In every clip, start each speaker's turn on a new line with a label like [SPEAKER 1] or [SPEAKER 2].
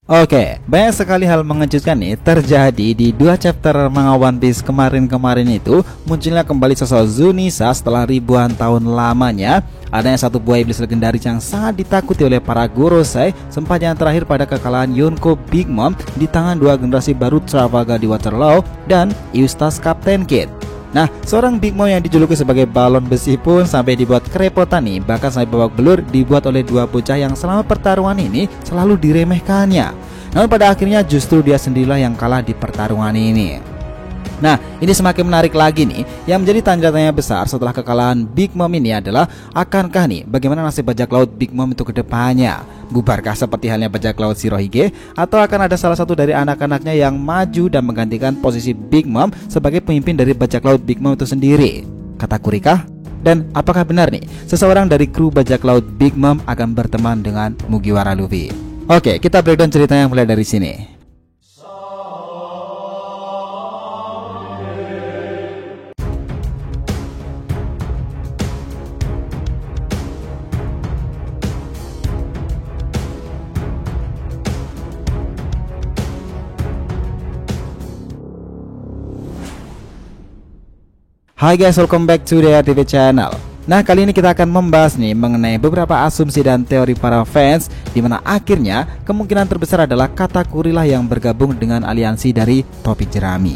[SPEAKER 1] Oke, banyak sekali hal mengejutkan nih terjadi di dua chapter manga One Piece kemarin-kemarin itu. Munculnya kembali sosok Zunisa setelah ribuan tahun lamanya. Adanya satu buah iblis legendaris yang sangat ditakuti oleh para Gorosei. Sempat yang terakhir pada kekalahan Yonko Big Mom di tangan dua generasi baru Trafalgar di Waterloo dan Eustace Captain Kidd. Nah, seorang Big Mom yang dijuluki sebagai balon besi pun sampai dibuat kerepotan nih. Bahkan sampai babak belur dibuat oleh dua bocah yang selama pertarungan ini selalu diremehkannya. Namun pada akhirnya justru dia sendirilah yang kalah di pertarungan ini. Nah, ini semakin menarik lagi nih. Yang menjadi tanda tanya besar setelah kekalahan Big Mom ini adalah, akankah nih bagaimana nasib bajak laut Big Mom itu ke depannya? Bubarkah seperti halnya bajak laut Shirohige? Atau akan ada salah satu dari anak-anaknya yang maju dan menggantikan posisi Big Mom sebagai pemimpin dari bajak laut Big Mom itu sendiri? Katakuri kah? Dan apakah benar nih seseorang dari kru bajak laut Big Mom akan berteman dengan Mugiwara Luffy? Oke, kita breakdown ceritanya mulai dari sini. Hai guys, welcome back to the TV channel. Nah, kali ini kita akan membahas nih mengenai beberapa asumsi dan teori para fans, dimana akhirnya kemungkinan terbesar adalah Katakuri lah yang bergabung dengan aliansi dari topi jerami.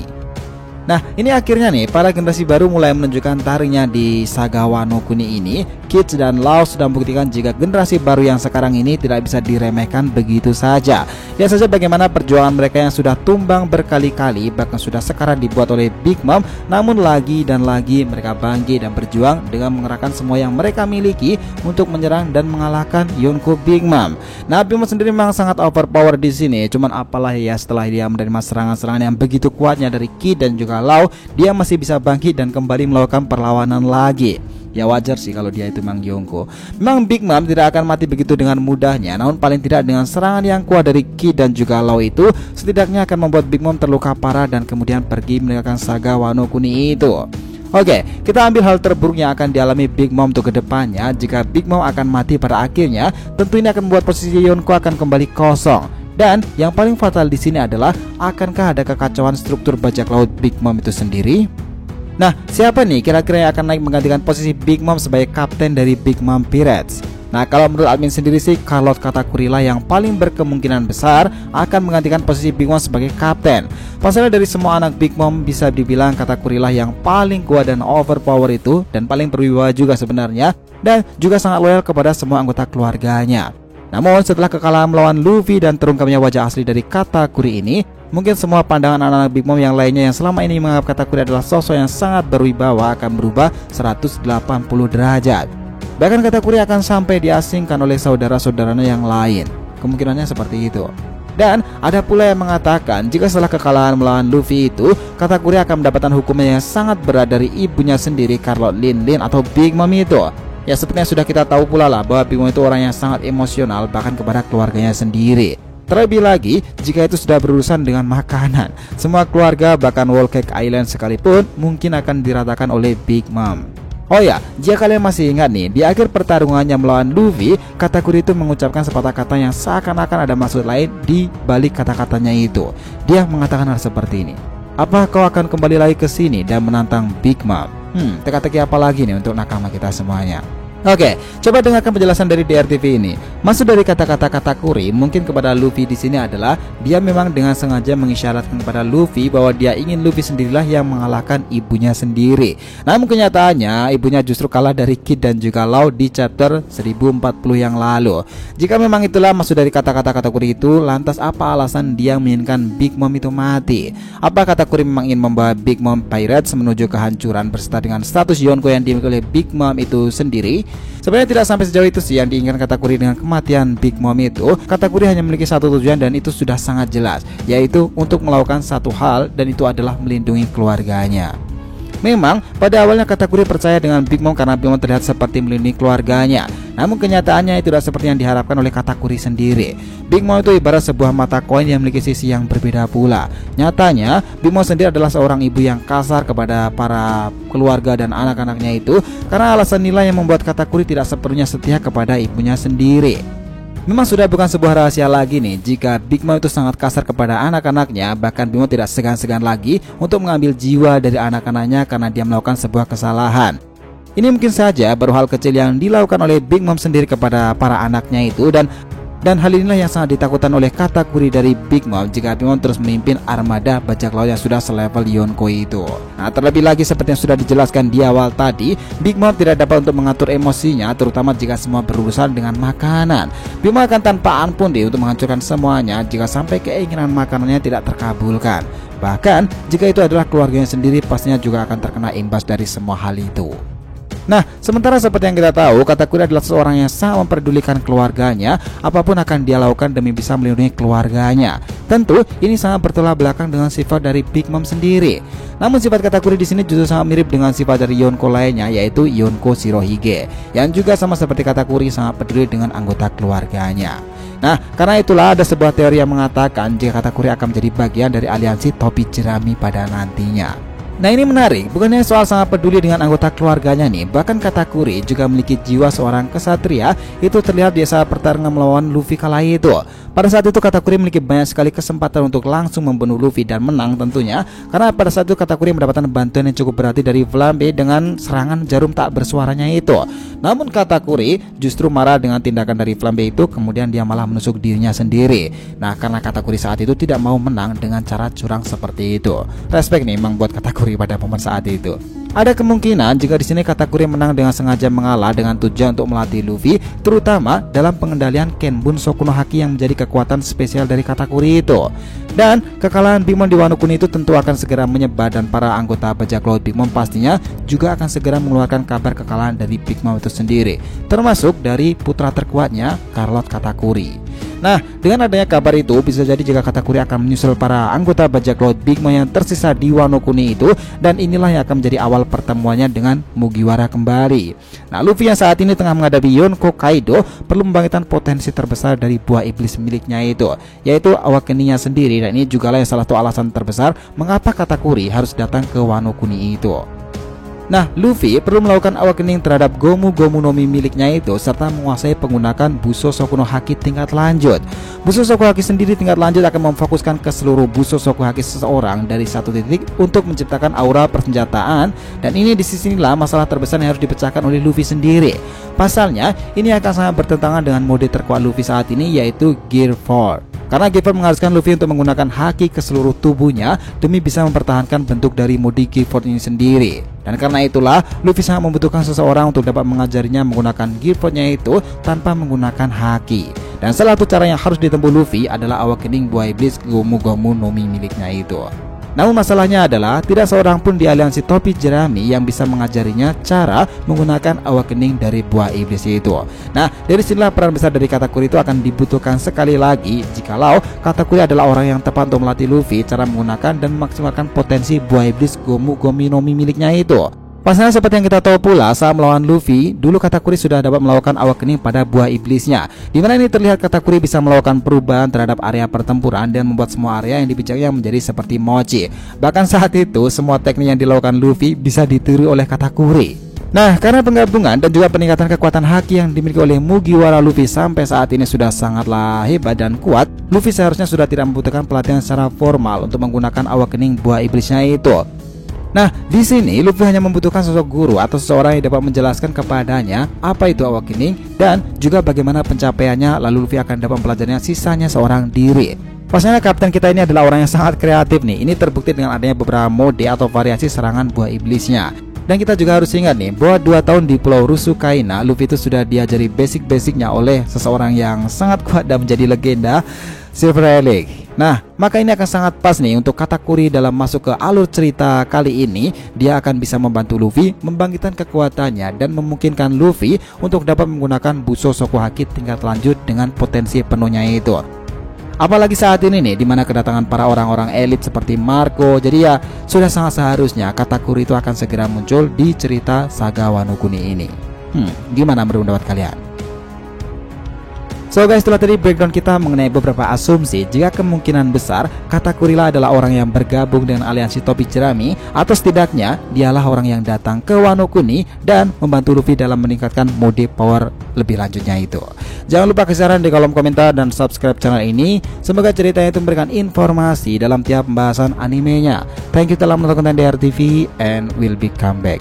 [SPEAKER 1] Nah, ini akhirnya nih para generasi baru mulai menunjukkan taringnya di Saga Wano Kuni ini. Kids dan Law sudah membuktikan jika generasi baru yang sekarang ini tidak bisa diremehkan begitu saja. Lihat saja bagaimana perjuangan mereka yang sudah tumbang berkali-kali, bahkan sudah sekarang dibuat oleh Big Mom. Namun lagi dan lagi mereka bangkit dan berjuang dengan mengerahkan semua yang mereka miliki untuk menyerang dan mengalahkan Yonko Big Mom. Nah, Big Mom sendiri memang sangat overpower di sini. Cuman apalah ya, setelah dia menerima serangan-serangan yang begitu kuatnya dari Kid dan juga Law, dia masih bisa bangkit dan kembali melakukan perlawanan lagi. Ya wajar sih kalau dia itu Mang Yonko. Memang Big Mom tidak akan mati begitu dengan mudahnya, namun paling tidak dengan serangan yang kuat dari Kid dan juga Law itu setidaknya akan membuat Big Mom terluka parah dan kemudian pergi meninggalkan Saga Wano Kuni itu. Oke, kita ambil hal terburuk yang akan dialami Big Mom untuk kedepannya. Jika Big Mom akan mati pada akhirnya, tentu ini akan membuat posisi Yonko akan kembali kosong. Dan yang paling fatal di sini adalah, akankah ada kekacauan struktur bajak laut Big Mom itu sendiri? Nah, siapa nih kira-kira yang akan naik menggantikan posisi Big Mom sebagai kapten dari Big Mom Pirates? Nah, kalau menurut admin sendiri sih, Carlot Katakuri lah yang paling berkemungkinan besar akan menggantikan posisi Big Mom sebagai kapten. Pasalnya dari semua anak Big Mom bisa dibilang Katakuri lah yang paling kuat dan overpower itu, dan paling berwibawa juga sebenarnya, dan juga sangat loyal kepada semua anggota keluarganya. Namun setelah kekalahan melawan Luffy dan terungkapnya wajah asli dari Katakuri ini, mungkin semua pandangan anak-anak Big Mom yang lainnya yang selama ini menganggap Katakuri adalah sosok yang sangat berwibawa akan berubah 180 derajat. Bahkan Katakuri akan sampai diasingkan oleh saudara-saudaranya yang lain. Kemungkinannya seperti itu. Dan ada pula yang mengatakan jika setelah kekalahan melawan Luffy itu, Katakuri akan mendapatkan hukuman yang sangat berat dari ibunya sendiri, Carlot Lin atau Big Mom itu. Ya, seperti yang sudah kita tahu pula lah bahwa Big Mom itu orang yang sangat emosional bahkan kepada keluarganya sendiri. Terlebih lagi jika itu sudah berurusan dengan makanan. Semua keluarga bahkan Whole Cake Island sekalipun mungkin akan diratakan oleh Big Mom. Oh ya, jika kalian masih ingat nih, di akhir pertarungannya melawan Luffy, Katakuri itu mengucapkan sepatah kata yang seakan-akan ada maksud lain di balik kata-katanya itu. Dia mengatakan hal seperti ini. Apa kau akan kembali lagi ke sini dan menantang Big Mom? Teka-teki apa lagi nih untuk nakama kita semuanya? Oke, coba dengarkan penjelasan dari DRTV ini. Maksud dari kata-kata Katakuri mungkin kepada Luffy di sini adalah dia memang dengan sengaja mengisyaratkan kepada Luffy bahwa dia ingin Luffy sendirilah yang mengalahkan ibunya sendiri. Namun kenyataannya ibunya justru kalah dari Kid dan juga Law di chapter 1040 yang lalu. Jika memang itulah maksud dari kata-kata Katakuri itu, lantas apa alasan dia menginginkan Big Mom itu mati? Apa Katakuri memang ingin membawa Big Mom Pirates menuju kehancuran berserta dengan status Yonko yang dimiliki oleh Big Mom itu sendiri? Sebenarnya tidak sampai sejauh itu sih yang diinginkan Katakuri dengan kematian Big Mom itu. Katakuri hanya memiliki satu tujuan dan itu sudah sangat jelas, yaitu untuk melakukan satu hal, dan itu adalah melindungi keluarganya. Memang pada awalnya Katakuri percaya dengan Big Mom karena Big Mom terlihat seperti melindungi keluarganya. Namun kenyataannya itu tidak seperti yang diharapkan oleh Katakuri sendiri. Big Mom itu ibarat sebuah mata koin yang memiliki sisi yang berbeda pula. Nyatanya Big Mom sendiri adalah seorang ibu yang kasar kepada para keluarga dan anak-anaknya itu, karena alasan nilai yang membuat Katakuri tidak sepenuhnya setia kepada ibunya sendiri. Memang sudah bukan sebuah rahasia lagi nih jika Big Mom itu sangat kasar kepada anak-anaknya. Bahkan Big Mom tidak segan-segan lagi untuk mengambil jiwa dari anak-anaknya karena dia melakukan sebuah kesalahan. Ini mungkin saja baru hal kecil yang dilakukan oleh Big Mom sendiri kepada para anaknya itu, dan hal inilah yang sangat ditakutkan oleh Katakuri dari Big Mom jika Big Mom terus memimpin armada bajak laut yang sudah selevel Yonko itu. Nah, terlebih lagi seperti yang sudah dijelaskan di awal tadi, Big Mom tidak dapat untuk mengatur emosinya, terutama jika semua berurusan dengan makanan. Big Mom akan tanpa ampun untuk menghancurkan semuanya jika sampai keinginan makanannya tidak terkabulkan. Bahkan jika itu adalah keluarganya sendiri, pastinya juga akan terkena imbas dari semua hal itu. Nah, sementara seperti yang kita tahu, Katakuri adalah seorang yang sangat memperdulikan keluarganya. Apapun akan dia lakukan demi bisa melindungi keluarganya. Tentu, ini sangat bertolak belakang dengan sifat dari Big Mom sendiri. Namun sifat Katakuri di sini justru sangat mirip dengan sifat dari Yonko lainnya, yaitu Yonko Shirohige, yang juga sama seperti Katakuri sangat peduli dengan anggota keluarganya. Nah, karena itulah ada sebuah teori yang mengatakan jika Katakuri akan menjadi bagian dari aliansi topi jerami pada nantinya. Nah, ini menarik, bukan hanya soal sangat peduli dengan anggota keluarganya nih, bahkan Katakuri juga memiliki jiwa seorang kesatria. Itu terlihat di saat pertarungan melawan Luffy kala itu. Pada saat itu Katakuri memiliki banyak sekali kesempatan untuk langsung membunuh Luffy dan menang tentunya, karena pada saat itu Katakuri mendapatkan bantuan yang cukup berarti dari Flambe dengan serangan jarum tak bersuaranya itu. Namun Katakuri justru marah dengan tindakan dari Flambe itu, kemudian dia malah menusuk dirinya sendiri. Nah, karena Katakuri saat itu tidak mau menang dengan cara curang seperti itu. Respect nih emang buat Katakuri pada momen saat itu. Ada kemungkinan jika di sini Katakuri menang dengan sengaja mengalah dengan tujuan untuk melatih Luffy, terutama dalam pengendalian Kenbun Sokuno Haki yang menjadi kekuatan spesial dari Katakuri itu. Dan kekalahan Big Mom di Wano Kuni itu tentu akan segera menyebar, dan para anggota bajak laut Big Mom pastinya juga akan segera mengeluarkan kabar kekalahan dari Big Mom itu sendiri, termasuk dari putra terkuatnya Carlot Katakuri. Nah, dengan adanya kabar itu, bisa jadi jika Katakuri akan menyusul para anggota bajak laut Big Mom yang tersisa di Wano Kuni itu, dan inilah yang akan menjadi awal pertemuannya dengan Mugiwara kembali. Nah, Luffy yang saat ini tengah menghadapi Yonko Kaido perlu membangkitkan potensi terbesar dari buah iblis miliknya itu, yaitu awakeningnya sendiri, dan ini juga lah yang salah satu alasan terbesar mengapa Katakuri harus datang ke Wano Kuni itu. Nah, Luffy perlu melakukan awakening terhadap Gomu Gomu no Mi miliknya itu, serta menguasai penggunakan Buso Sokuno Haki tingkat lanjut. Buso Sokuno Haki sendiri tingkat lanjut akan memfokuskan ke seluruh Buso Sokuno Haki seseorang dari satu titik untuk menciptakan aura persenjataan, dan ini disinilah masalah terbesar yang harus dipecahkan oleh Luffy sendiri. Pasalnya, ini akan sangat bertentangan dengan mode terkuat Luffy saat ini, yaitu Gear 4. Karena Gear 4 mengharuskan Luffy untuk menggunakan haki ke seluruh tubuhnya demi bisa mempertahankan bentuk dari mode Gear 4 ini sendiri. Dan karena itulah Luffy sangat membutuhkan seseorang untuk dapat mengajarinya menggunakan Gear 4-nya itu tanpa menggunakan haki. Dan salah satu cara yang harus ditempuh Luffy adalah awakening buah iblis Gomu Gomu no Mi miliknya itu. Namun masalahnya adalah tidak seorang pun di aliansi topi jerami yang bisa mengajarinya cara menggunakan awakening dari buah iblis itu. Nah, dari sinilah peran besar dari Katakuri itu akan dibutuhkan sekali lagi jikalau Katakuri adalah orang yang tepat untuk melatih Luffy cara menggunakan dan memaksimalkan potensi buah iblis Gomu Gomu no Mi miliknya itu. Pasalnya seperti yang kita tahu pula, saat melawan Luffy, dulu Katakuri sudah dapat melakukan awakening pada buah iblisnya, dimana ini terlihat Katakuri bisa melakukan perubahan terhadap area pertempuran dan membuat semua area yang dipijaknya menjadi seperti mochi. Bahkan saat itu, semua teknik yang dilakukan Luffy bisa ditiru oleh Katakuri. Nah, karena penggabungan dan juga peningkatan kekuatan haki yang dimiliki oleh Mugiwara Luffy sampai saat ini sudah sangatlah hebat dan kuat, Luffy seharusnya sudah tidak membutuhkan pelatihan secara formal untuk menggunakan awakening buah iblisnya itu. Nah, di sini Luffy hanya membutuhkan sosok guru atau seseorang yang dapat menjelaskan kepadanya apa itu awakening dan juga bagaimana pencapaiannya, lalu Luffy akan dapat mempelajarinya sisanya seorang diri. Pasalnya kapten kita ini adalah orang yang sangat kreatif nih. Ini terbukti dengan adanya beberapa mode atau variasi serangan buah iblisnya. Dan kita juga harus ingat nih bahwa 2 tahun di Pulau Rusukaina, Luffy itu sudah diajari basic-basicnya oleh seseorang yang sangat kuat dan menjadi legenda, Silver Relic. Nah, maka ini akan sangat pas nih untuk Katakuri dalam masuk ke alur cerita kali ini. Dia akan bisa membantu Luffy membangkitkan kekuatannya dan memungkinkan Luffy untuk dapat menggunakan Buso Soku Haki tingkat lanjut dengan potensi penuhnya itu. Apalagi saat ini nih, dimana kedatangan para orang-orang elit seperti Marco. Jadi ya, sudah sangat seharusnya Katakuri itu akan segera muncul di cerita Saga Wano Kuni ini. Gimana menurut pendapat kalian? So guys, itulah tadi breakdown kita mengenai beberapa asumsi jika kemungkinan besar Katakuri adalah orang yang bergabung dengan aliansi topi jerami, atau setidaknya dialah orang yang datang ke Wano Kuni dan membantu Luffy dalam meningkatkan mode power lebih lanjutnya itu. Jangan lupa kasih saran di kolom komentar dan subscribe channel ini. Semoga ceritanya itu memberikan informasi dalam tiap pembahasan animenya. Thank you telah menonton DRTV and will be come back.